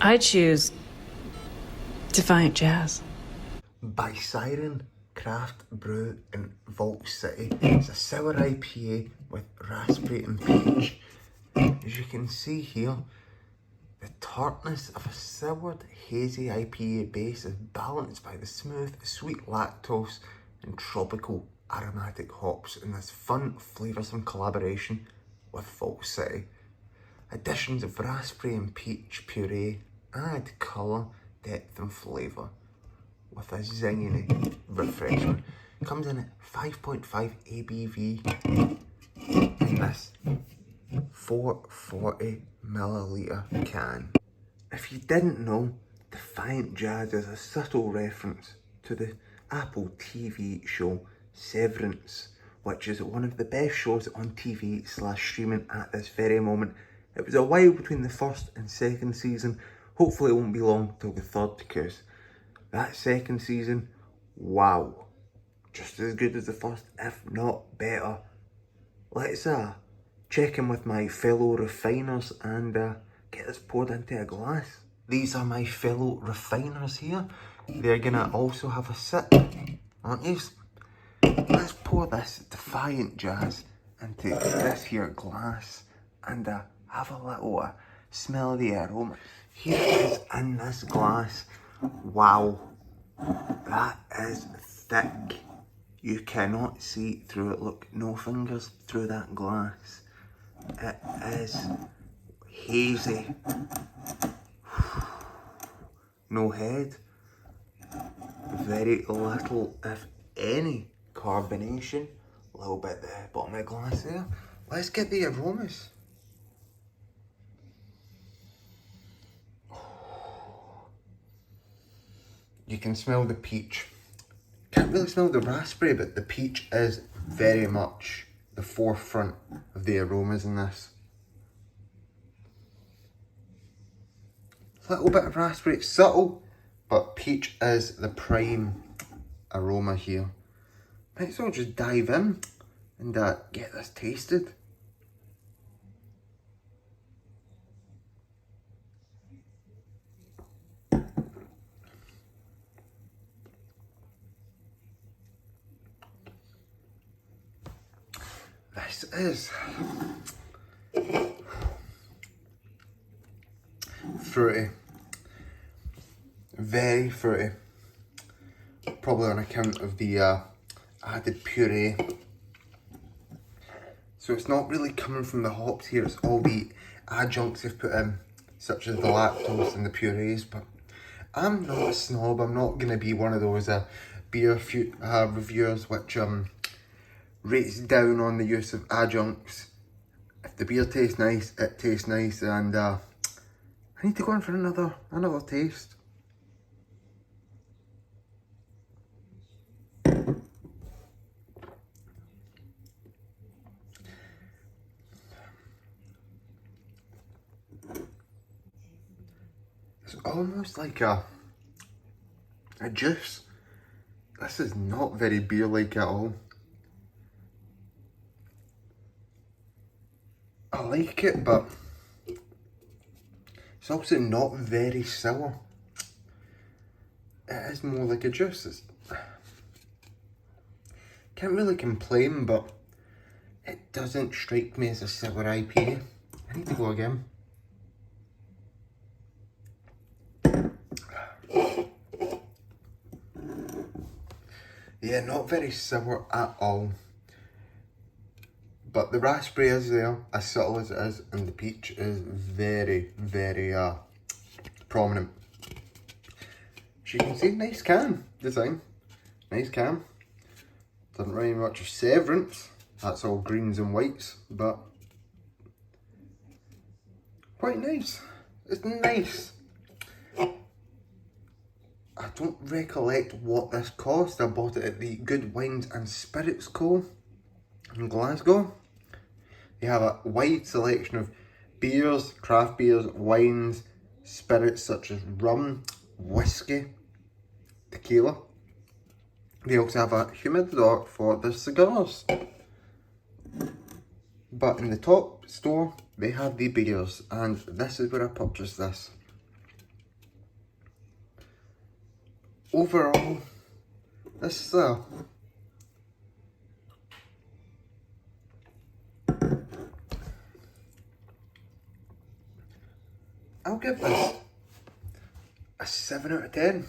I choose Defiant Jazz. By Siren, Craft, Brew in Vault City. It's a sour IPA with raspberry and peach. As you can see here, the tartness of a soured, hazy IPA base is balanced by the smooth, sweet lactose and tropical aromatic hops in this fun, flavoursome collaboration with Vault City. Additions of raspberry and peach puree add colour, depth and flavour with a zingy refresher. Comes in at 5.5 ABV in this 440 milliliter can. If you didn't know, Defiant Jazz is a subtle reference to the Apple TV show Severance, which is one of the best shows on TV/streaming at this very moment. It was a while between the first and second season. Hopefully it won't be long till the third, because that second season, wow, just as good as the first, if not better. Let's check in with my fellow refiners and get this poured into a glass. These are my fellow refiners here. They're gonna also have a sip, aren't you? Let's pour this Defiant Jazz into this here glass and have a little smell of the aroma. Here it is in this glass. Wow, that is thick. You cannot see through it. Look, no fingers through that glass. It is hazy. No head. Very little, if any, carbonation. A little bit at the bottom of the glass there. Let's get the aromas. You can smell the peach. Can't really smell the raspberry, but the peach is very much the forefront of the aromas in this. A little bit of raspberry, it's subtle, but peach is the prime aroma here. Might as well just dive in and get this tasted. This is fruity, very fruity, probably on account of the added puree. So it's not really coming from the hops here, it's all the adjuncts they've put in, such as the lactose and the purees. But I'm not a snob, I'm not going to be one of those beer reviewers which rates down on the use of adjuncts. If the beer tastes nice, it tastes nice, and I need to go in for another taste. It's almost like a juice. This is not very beer-like at all. I like it, but it's also not very sour. It is more like a juice. Can't really complain, but it doesn't strike me as a sour IPA. I need to go again. Yeah, not very sour at all. But the raspberry is there, as subtle as it is, and the peach is very, very prominent. As you can see, nice can design. Nice can. Doesn't remind me much of Severance. That's all greens and whites, but quite nice. It's nice. I don't recollect what this cost. I bought it at the Good Wines and Spirits Co. in Glasgow. They have a wide selection of beers, craft beers, wines, spirits such as rum, whiskey, tequila. They also have a humidor for their cigars. But in the top store, they have the beers, and this is where I purchased this. overall, this is I'll give this a 7 out of 10.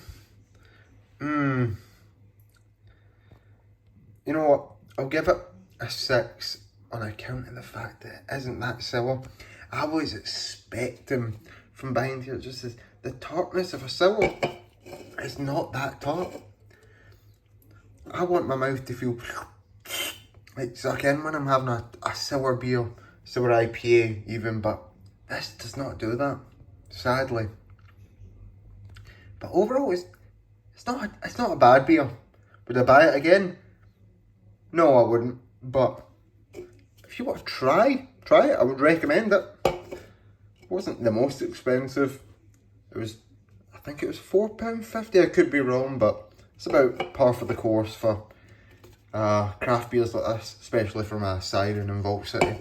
You know what? I'll give it a 6 on account of the fact that it isn't that sour. I was expecting from behind here just the tartness of a sour. It's not that tart. I want my mouth to feel like suck in when I'm having a sour beer, sour IPA even, but this does not do that, sadly. But overall, it's not a bad beer. Would I buy it again? No, I wouldn't. But if you want to try it, I would recommend it. It wasn't the most expensive. I think it was £4.50. I could be wrong, but it's about par for the course for craft beers like this, especially from Siren in Vault City.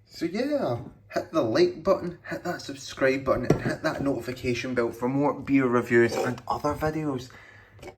So yeah, hit the like button, hit that subscribe button, and hit that notification bell for more beer reviews and other videos.